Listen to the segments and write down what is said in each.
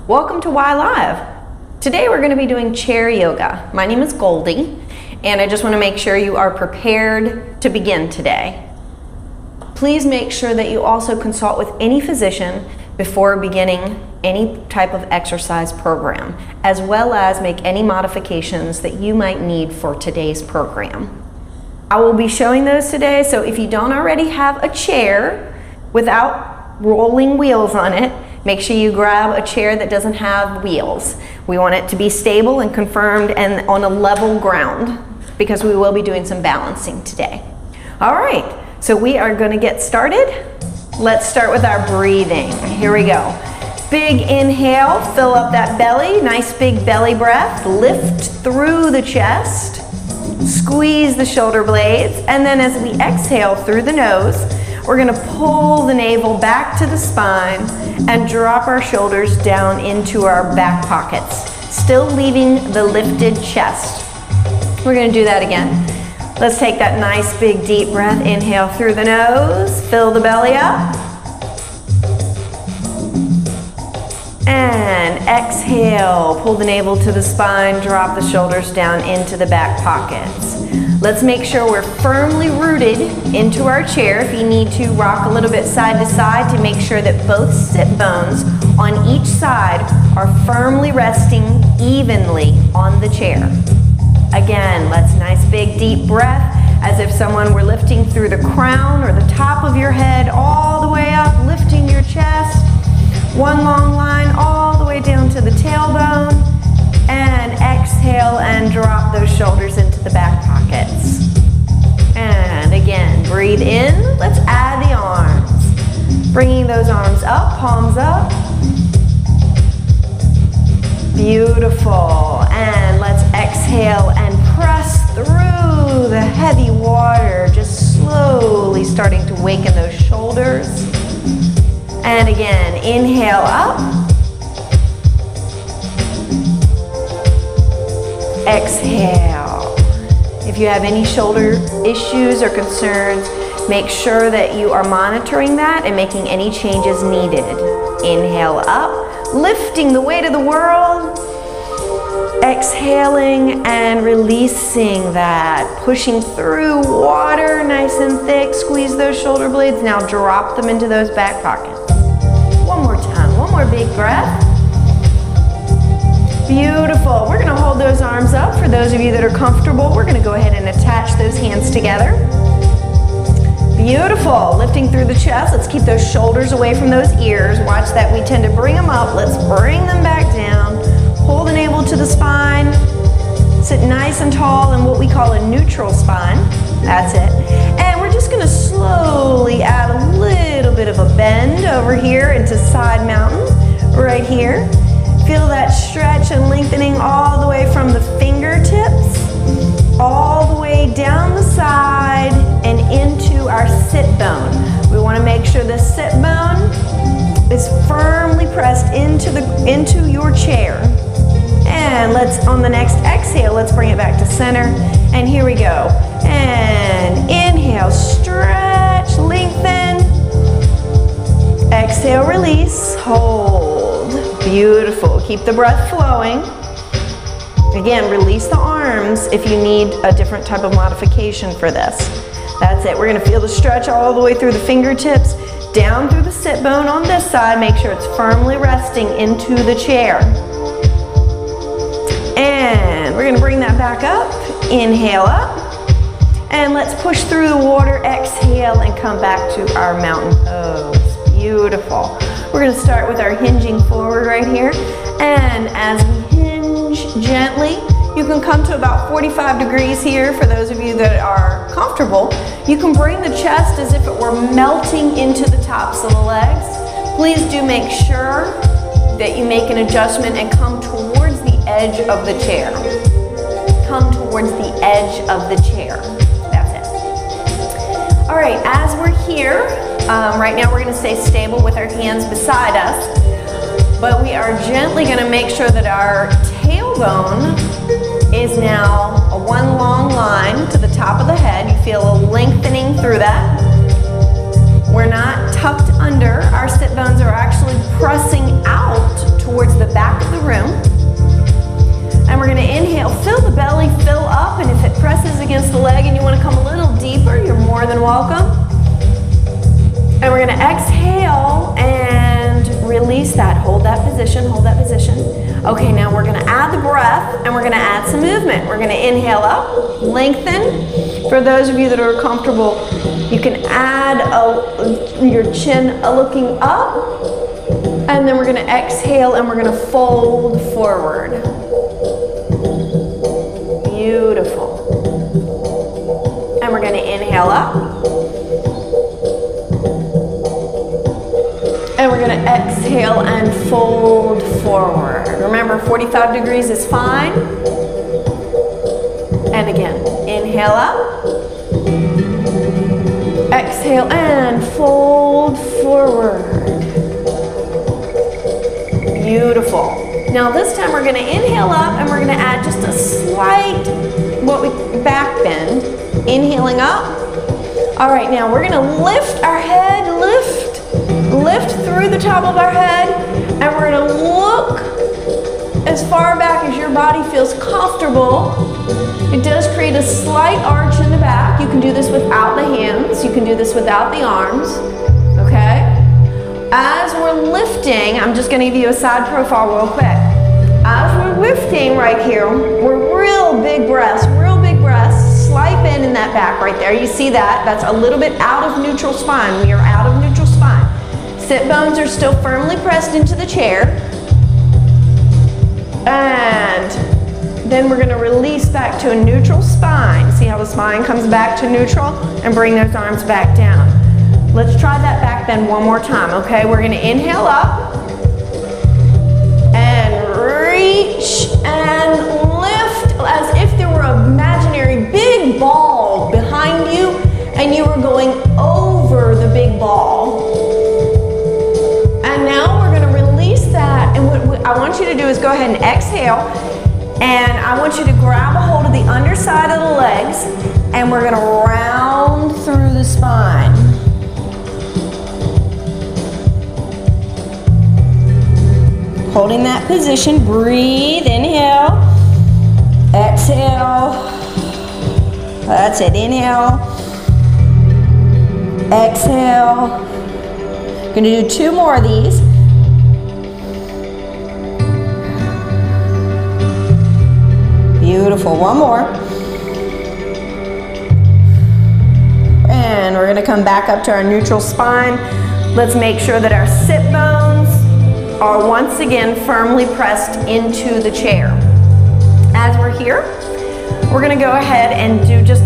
Welcome to Y Live. Today we're going to be doing chair yoga. My name is Goldie, and I just want to make sure you are prepared to begin today. Please make sure that you also consult with any physician before beginning any type of exercise program, as well as make any modifications that you might need for today's program. I will be showing those today, so if you don't already have a chair without rolling wheels on it, make sure you grab a chair that doesn't have wheels. We want it to be stable and confirmed and on a level ground because we will be doing some balancing today. All right, so we are going to get started. Let's start with our breathing. Here we go. Big inhale, fill up that belly, nice big belly breath. Lift through the chest, squeeze the shoulder blades, and then as we exhale through the nose, we're going to pull the navel back to the spine and drop our shoulders down into our back pockets, still leaving the lifted chest. We're going to do that again. Let's take that nice big deep breath. Inhale through the nose, fill the belly up. And exhale, pull the navel to the spine, drop the shoulders down into the back pockets. Let's make sure we're firmly rooted into our chair. If you need to, rock a little bit side to side to make sure that both sit bones on each side are firmly resting evenly on the chair. Again, let's nice big deep breath as if someone were lifting through the crown or the top of your head all the way up, lifting your chest. One long line all the way down to the tailbone, and exhale and drop those shoulders into the back pockets. And again, breathe in. Let's add the arms. Bringing those arms up, palms up. Beautiful. And let's exhale and press through the heavy water, just slowly starting to waken those shoulders. And again, inhale up. Exhale. If you have any shoulder issues or concerns, make sure that you are monitoring that and making any changes needed. Inhale up, lifting the weight of the world. Exhaling and releasing that, pushing through water nice and thick. Squeeze those shoulder blades. Now drop them into those back pockets. One more time, one more big breath. Beautiful. We're going to hold those arms up. For those of you that are comfortable, we're going to go ahead and attach those hands together. Beautiful. Lifting through the chest. Let's keep those shoulders away from those ears. Watch that. We tend to bring them up. Let's bring them back down. Pull the navel to the spine. Sit nice and tall in what we call a neutral spine. That's it. And we're just going to slowly add a little bit of a bend over here into side mountain right here. Feel that stretch and lengthening all the way from the fingertips, all the way down the side and into our sit bone. We want to make sure the sit bone is firmly pressed into your chair. And let's, on the next exhale, let's bring it back to center. And here we go. And inhale, stretch, lengthen. Exhale, release, hold. Beautiful. Keep the breath flowing. Again, release the arms if you need a different type of modification for this. That's it. We're going to feel the stretch all the way through the fingertips, down through the sit bone on this side. Make sure it's firmly resting into the chair. And we're going to bring that back up. Inhale up. And let's push through the water. Exhale and come back to our mountain pose. Beautiful. We're going to start with our hinging forward right here. And as we hinge gently, you can come to about 45 degrees here. For those of you that are comfortable, you can bring the chest as if it were melting into the tops of the legs. Please do make sure that you make an adjustment and come towards the edge of the chair. Come towards the edge of the chair. That's it. All right, as we're here, right now we're going to stay stable with our hands beside us, but we are gently going to make sure that our tailbone is now a one long line to the top of the head. You feel a lengthening through that. We're not tucked under. Our sit bones are actually pressing out towards the back welcome. And we're gonna exhale and release that. Hold that position, hold that position. Okay, now we're gonna add the breath and we're gonna add some movement. We're gonna inhale up, lengthen. For those of you that are comfortable, you can add your chin looking up. And then we're gonna exhale and we're gonna fold forward. Beautiful. And we're gonna inhale up. And we're gonna exhale and fold forward. Remember, 45 degrees is fine. And again, inhale up. Exhale and fold forward. Beautiful. Now this time we're gonna inhale up and we're gonna add just a slight, back bend. Inhaling up. All right, now we're gonna lift our head, lift through the top of our head, and we're gonna look as far back as your body feels comfortable. It does create a slight arch in the back. You can do this without the hands. You can do this without the arms, okay? As we're lifting, I'm just gonna give you a side profile real quick. As we're lifting right here, we're real big breaths, slight bend in that back right there. You see that? That's a little bit out of neutral spine. We are out of neutral spine. Sit bones are still firmly pressed into the chair. And then we're gonna release back to a neutral spine. See how the spine comes back to neutral? And bring those arms back down. Let's try that back bend one more time, okay? We're gonna inhale up and reach and lift as if there were an imaginary big ball behind you and you were going over the big ball. And now we're gonna release that, and what I want you to do is go ahead and exhale, and I want you to grab a hold of the underside of the legs, and we're gonna round through the spine. Holding that position, breathe, inhale, exhale, that's it, inhale, exhale. Gonna do 2 more of these. Beautiful, 1 more. And we're gonna come back up to our neutral spine. Let's make sure that our sit bones are once again firmly pressed into the chair. As we're here, we're gonna go ahead and do just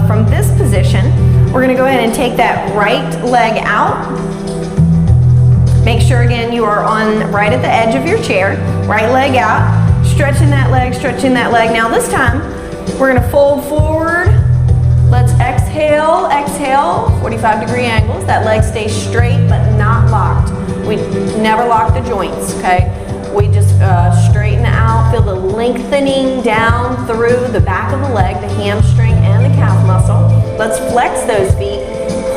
from this position, we're gonna go ahead and take that right leg out. Make sure again you are on right at the edge of your chair, right leg out, stretching that leg, stretching that leg. Now this time, we're gonna fold forward. Let's exhale, exhale, 45-degree angles. That leg stays straight but not locked. We never lock the joints, okay? We just straighten out, feel the lengthening down through the back of the leg, the hamstring and the calf muscle. Let's flex those feet.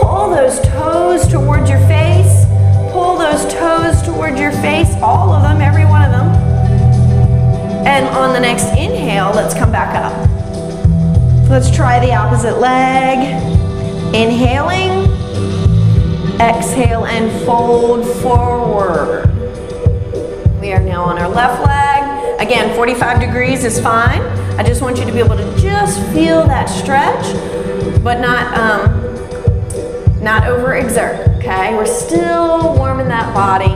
Pull those toes towards your face. Pull those toes towards your face, all of them, every one of them. And on the next inhale, let's come back up. Let's try the opposite leg. Inhaling, exhale and fold forward. We are now on our left leg. Again, 45 degrees is fine. I just want you to be able to just feel that stretch, but not overexert, okay? We're still warming that body.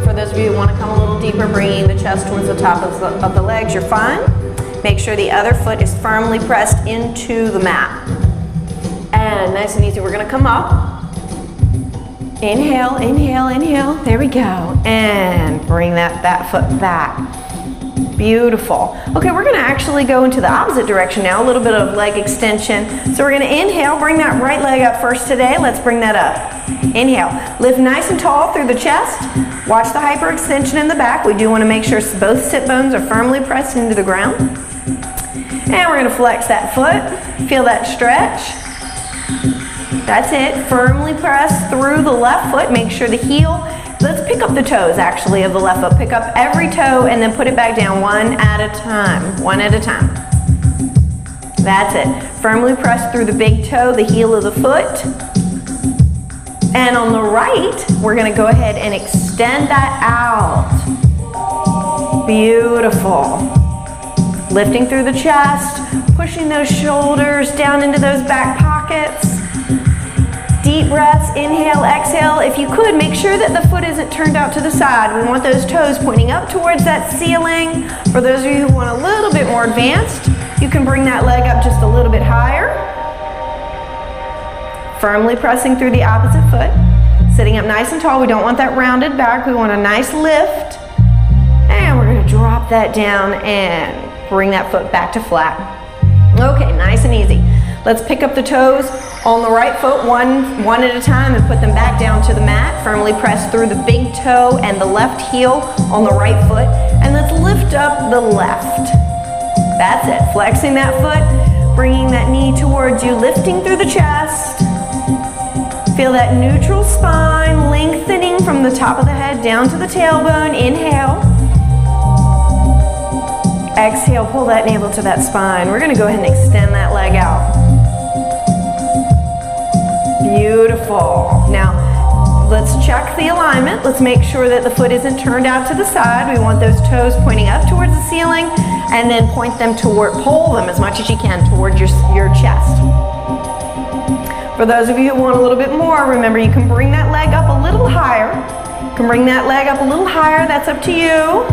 For those of you who want to come a little deeper, bringing the chest towards the top of the legs, you're fine. Make sure the other foot is firmly pressed into the mat. And nice and easy, we're gonna come up. Inhale, inhale, inhale. There we go. And bring that foot back. Beautiful. Okay, we're gonna actually go into the opposite direction now, a little bit of leg extension. So we're gonna inhale, bring that right leg up first today. Let's bring that up. Inhale, lift nice and tall through the chest. Watch the hyperextension in the back. We do wanna make sure both sit bones are firmly pressed into the ground. And we're gonna flex that foot. Feel that stretch. That's it, firmly press through the left foot. Make sure the heel, let's pick up the toes actually of the left foot. Pick up every toe and then put it back down one at a time, one at a time. That's it. Firmly press through the big toe, the heel of the foot. And on the right, we're gonna go ahead and extend that out. Beautiful. Lifting through the chest, pushing those shoulders down into those back pockets. Deep breaths, inhale, exhale. If you could, make sure that the foot isn't turned out to the side. We want those toes pointing up towards that ceiling. For those of you who want a little bit more advanced, you can bring that leg up just a little bit higher. Firmly pressing through the opposite foot. Sitting up nice and tall. We don't want that rounded back. We want a nice lift. And we're gonna drop that down and bring that foot back to flat. Okay, nice and easy. Let's pick up the toes on the right foot one at a time and put them back down to the mat. Firmly press through the big toe and the left heel on the right foot. And let's lift up the left. That's it. Flexing that foot, bringing that knee towards you, lifting through the chest. Feel that neutral spine, lengthening from the top of the head down to the tailbone. Inhale. Exhale, pull that navel to that spine. We're gonna go ahead and extend that leg out. Beautiful. Now, let's check the alignment. Let's make sure that the foot isn't turned out to the side. We want those toes pointing up towards the ceiling, and then point them toward, pull them as much as you can towards your chest. For those of you who want a little bit more, remember you can bring that leg up a little higher. You can bring that leg up a little higher, that's up to you.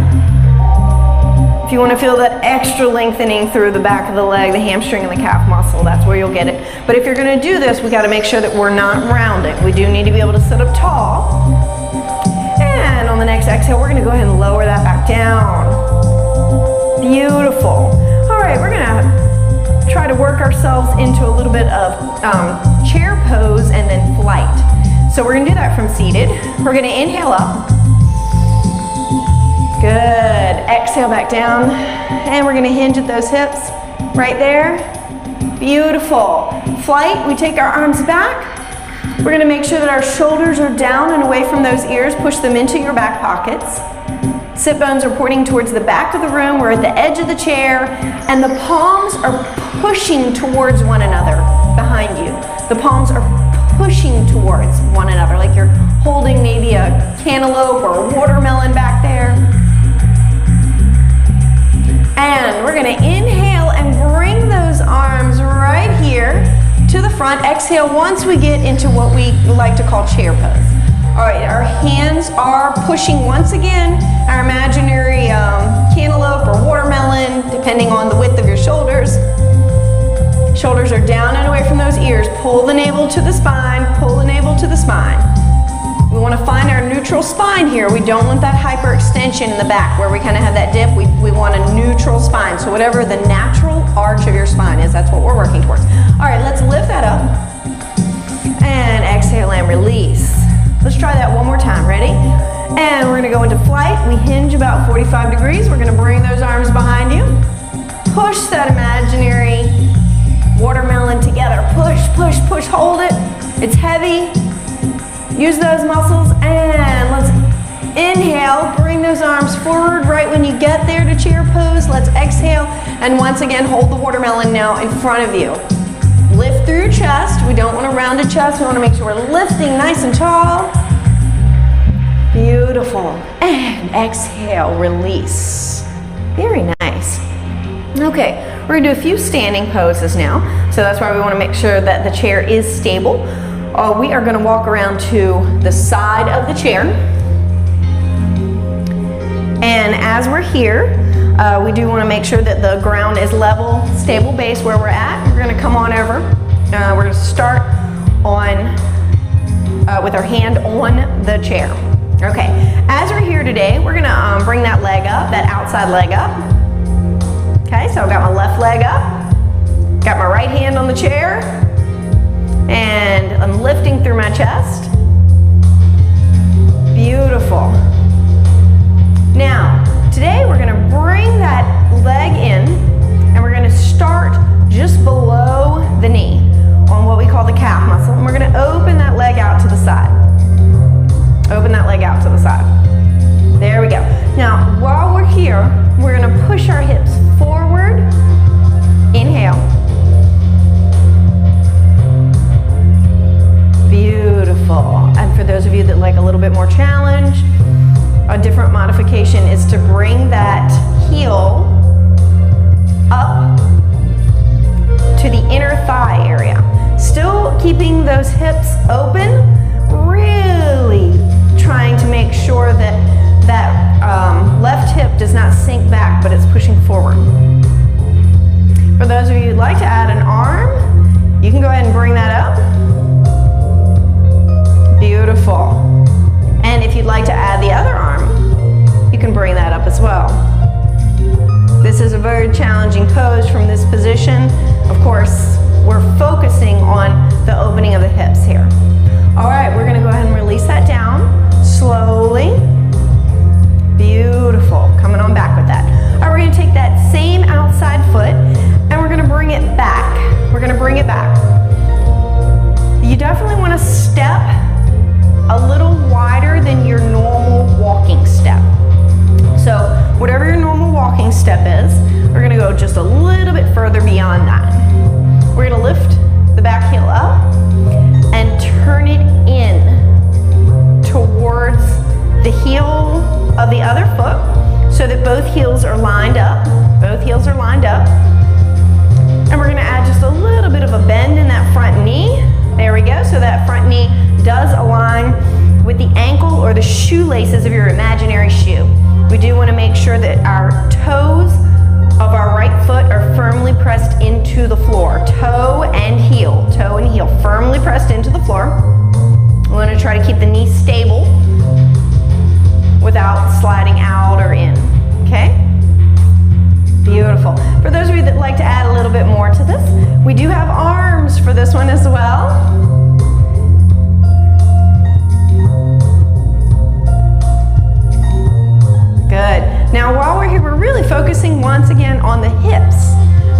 If you want to feel that extra lengthening through the back of the leg, the hamstring and the calf muscle, that's where you'll get it. But if you're going to do this, we got to make sure that we're not rounding. We do need to be able to sit up tall. And on the next exhale, we're going to go ahead and lower that back down. Beautiful. All right, we're going to try to work ourselves into a little bit of chair pose and then flight. So we're going to do that from seated. We're going to inhale up. Good. Exhale back down. And we're going to hinge at those hips right there. Beautiful. Flight, we take our arms back. We're going to make sure that our shoulders are down and away from those ears. Push them into your back pockets. Sit bones are pointing towards the back of the room. We're at the edge of the chair. And the palms are pushing towards one another behind you. The palms are pushing towards one another, like you're holding maybe a cantaloupe or a watermelon back there. And we're gonna inhale and bring those arms right here to the front. Exhale once we get into what we like to call chair pose. All right, our hands are pushing once again our imaginary cantaloupe or watermelon, depending on the width of your shoulders. Shoulders are down and away from those ears. Pull the navel to the spine, pull the navel to the spine. We want to find our neutral spine here. We don't want that hyperextension in the back where we kind of have that dip. We want a neutral spine. So whatever the natural arch of your spine is, that's what we're working towards. All right, let's lift that up. And exhale and release. Let's try that one more time. Ready? And we're going to go into flight. We hinge about 45 degrees. We're going to bring those arms behind you. Push that imaginary watermelon together. Push, push, push. Hold it. It's heavy. Use those muscles, and let's inhale, bring those arms forward right when you get there to chair pose. Let's exhale, and once again, hold the watermelon now in front of you. Lift through your chest. We don't want a rounded chest. We want to make sure we're lifting nice and tall. Beautiful. And exhale, release. Very nice. Okay, we're going to do a few standing poses now. So that's why we want to make sure that the chair is stable. We are going to walk around to the side of the chair. And as we're here, we do want to make sure that the ground is level, stable base where we're at. We're going to come on over. We're going to start on with our hand on the chair. Okay, as we're here today, we're going to bring that leg up, that outside leg up. Okay, so I've got my left leg up, got my right hand on the chair, and I'm lifting through my chest. Beautiful. Now, today we're going to bring that leg in, and we're going to start just below the knee on what we call the calf muscle, and we're going to open that leg out to the side. Open that leg out to the side. There we go. Now, while we're here, we're going to push our hips forward. Inhale. Beautiful. open, really trying to make sure that left hip does not sink back, but it's pushing forward. For those of you who'd like to add an arm, you can go ahead and bring that up. Beautiful. And if you'd like to add the other arm, you can bring that up as well. This is a very challenging pose from this position. Of course, we're focusing on the opening of the hips here. All right, we're gonna go ahead and release that down slowly. Beautiful, coming on back with that. All right, we're gonna take that same outside foot and we're gonna bring it back. We're gonna bring it back. You definitely wanna step a little wider than your normal walking step. So whatever your normal walking step is, we're gonna go just a little bit further beyond that. We're gonna lift the back heel up and turn it in towards the heel of the other foot so that both heels are lined up. Both heels are lined up. And we're gonna add just a little bit of a bend in that front knee. There we go, so that front knee does align with the ankle or the shoelaces of your imaginary shoe. We do want to make sure that our toes of our right foot are firmly pressed into the floor. Toe and heel firmly pressed into the floor. We want to try to keep the knee stable without sliding out or in, okay? Beautiful. For those of you that like to add a little bit more to this, we do have arms for this one as well. Good. Now while we're here, we're really focusing once again on the hips.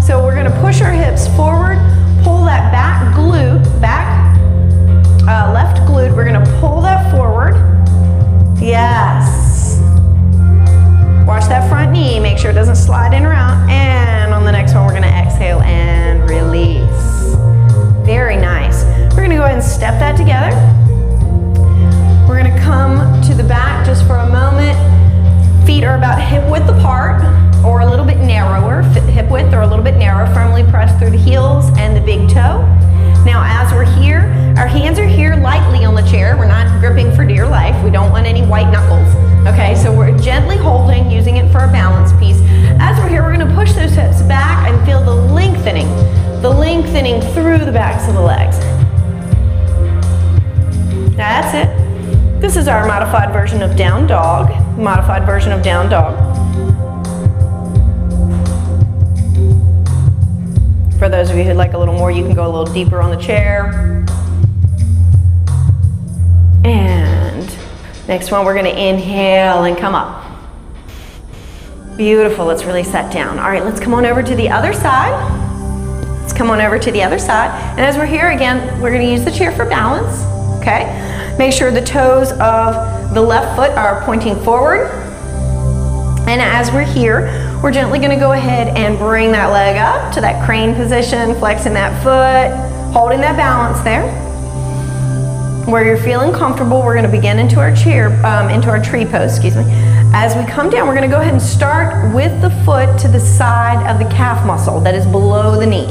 So we're gonna push our hips forward, pull that back glute, left glute, we're gonna pull that forward. Yes. Watch that front knee, make sure it doesn't slide in or out. And on the next one, we're gonna exhale and release. Very nice. We're gonna go ahead and step that together. We're gonna come to the back just for a moment. Feet are about hip width apart or a little bit narrower, hip width or a little bit narrower, firmly pressed through the heels and the big toe. Now as we're here, our hands are here lightly on the chair. We're not gripping for dear life. We don't want any white knuckles. Okay, so we're gently holding, using it for a balance piece. As we're here, we're gonna push those hips back and feel the lengthening through the backs of the legs. That's it. This is our modified version of down dog. Modified version of down dog. For those of you who'd like a little more, you can go a little deeper on the chair. And next one, we're gonna inhale and come up. Beautiful, let's release that down. All right, let's come on over to the other side. Let's come on over to the other side. And as we're here again, we're gonna use the chair for balance, okay? Make sure the toes of the left foot are pointing forward. And as we're here, we're gently gonna go ahead and bring that leg up to that crane position, flexing that foot, holding that balance there. Where you're feeling comfortable, we're gonna begin into our chair, into our tree pose, excuse me. As we come down, we're gonna go ahead and start with the foot to the side of the calf muscle that is below the knee.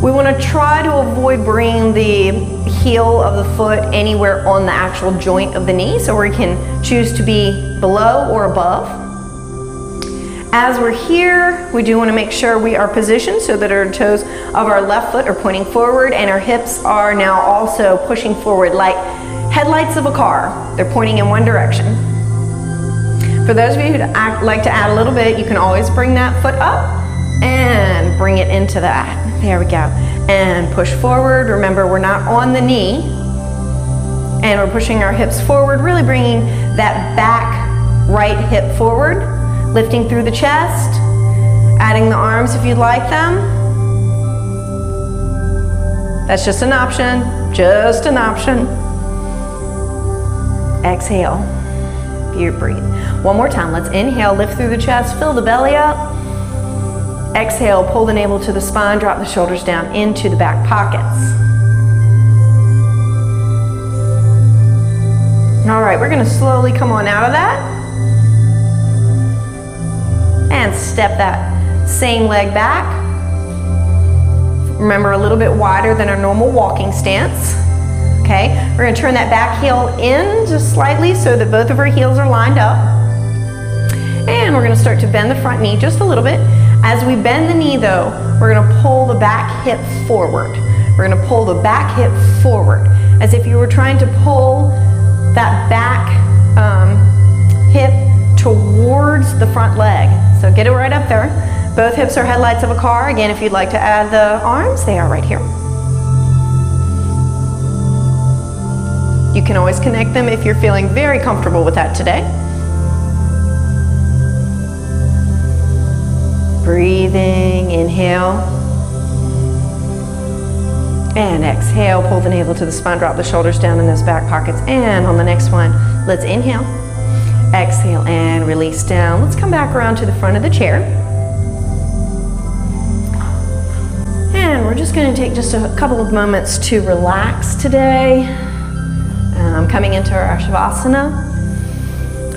We wanna try to avoid bringing the heel of the foot anywhere on the actual joint of the knee, so we can choose to be below or above. As we're here, we do want to make sure we are positioned so that our toes of our left foot are pointing forward and our hips are now also pushing forward like headlights of a car. They're pointing in one direction. For those of you who like to add a little bit, you can always bring that foot up and bring it into that. There we go. And push forward. Remember, we're not on the knee. And we're pushing our hips forward, really bringing that back right hip forward. Lifting through the chest, adding the arms if you'd like them. That's just an option, just an option. Exhale, you breathe. One more time, let's inhale, lift through the chest, fill the belly up. Exhale, pull the navel to the spine, drop the shoulders down into the back pockets. All right, we're gonna slowly come on out of that. And step that same leg back. Remember, a little bit wider than our normal walking stance. Okay, we're gonna turn that back heel in just slightly so that both of our heels are lined up. And we're gonna start to bend the front knee just a little bit. As we bend the knee though, we're gonna pull the back hip forward. We're gonna pull the back hip forward, as if you were trying to pull that back hip towards the front leg. So get it right up there. Both hips are headlights of a car. Again, if you'd like to add the arms, they are right here. You can always connect them if you're feeling very comfortable with that today. Breathing, inhale. And exhale, pull the navel to the spine, drop the shoulders down in those back pockets. And on the next one, let's inhale, exhale, and release down. Let's come back around to the front of the chair. And we're just gonna take just a couple of moments to relax today. Coming into our Shavasana.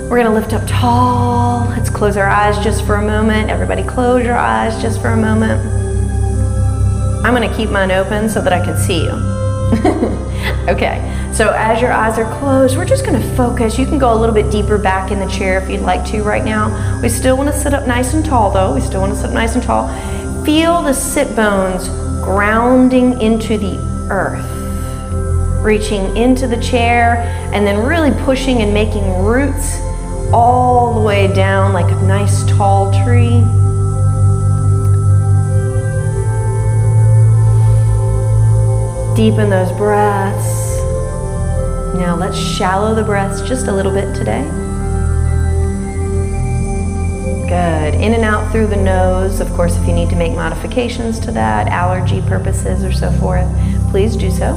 We're gonna lift up tall. Let's close our eyes just for a moment. Everybody close your eyes just for a moment. I'm gonna keep mine open so that I can see you. Okay, so as your eyes are closed, we're just gonna focus. You can go a little bit deeper back in the chair if you'd like to right now. We still wanna sit up nice and tall though. We still wanna sit up nice and tall. Feel the sit bones grounding into the earth. Reaching into the chair and then really pushing and making roots all the way down like a nice tall tree. Deepen those breaths. Now let's shallow the breaths just a little bit today. Good. In and out through the nose. Of course, if you need to make modifications to that, allergy purposes or so forth, please do so.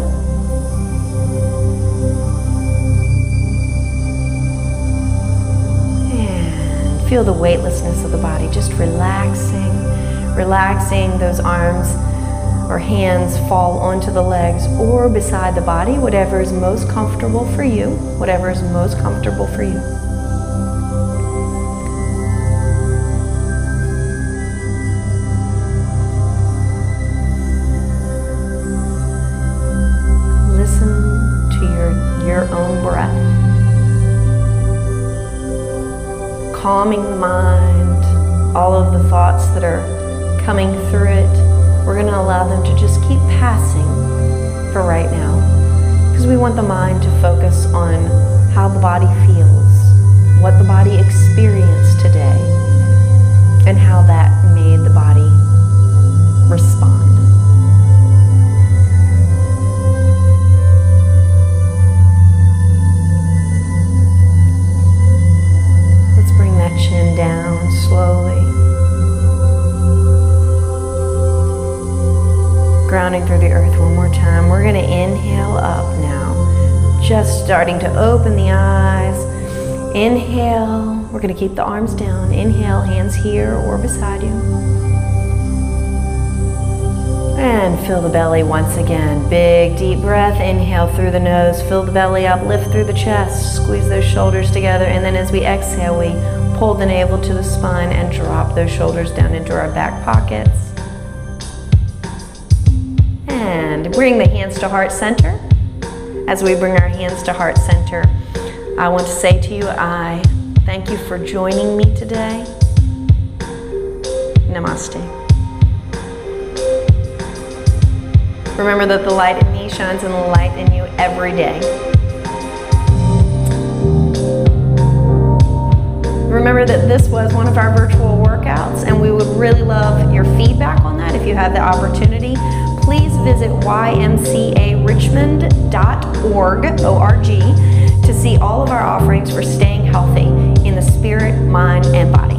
And feel the weightlessness of the body, just relaxing, relaxing those arms or hands fall onto the legs or beside the body, whatever is most comfortable for you, whatever is most comfortable for you. Listen to your own breath. Calming the mind, all of the thoughts that are coming through it. We're going to allow them to just keep passing for right now, because we want the mind to focus on how the body feels, what the body experienced today, and how that made the body respond. Let's bring that chin down slowly. Grounding through the earth one more time. We're going to inhale up now. Just starting to open the eyes. Inhale. We're going to keep the arms down. Inhale, hands here or beside you. And fill the belly once again. Big deep breath. Inhale through the nose. Fill the belly up. Lift through the chest. Squeeze those shoulders together. And then as we exhale, we pull the navel to the spine and drop those shoulders down into our back pockets. And bring the hands to heart center. As we bring our hands to heart center, I want to say to you, I thank you for joining me today. Namaste. Remember that the light in me shines in the light in you every day. Remember that this was one of our virtual workouts, and we would really love your feedback on that if you have the opportunity. Please visit YMCARichmond.org to see all of our offerings for staying healthy in the spirit, mind, and body.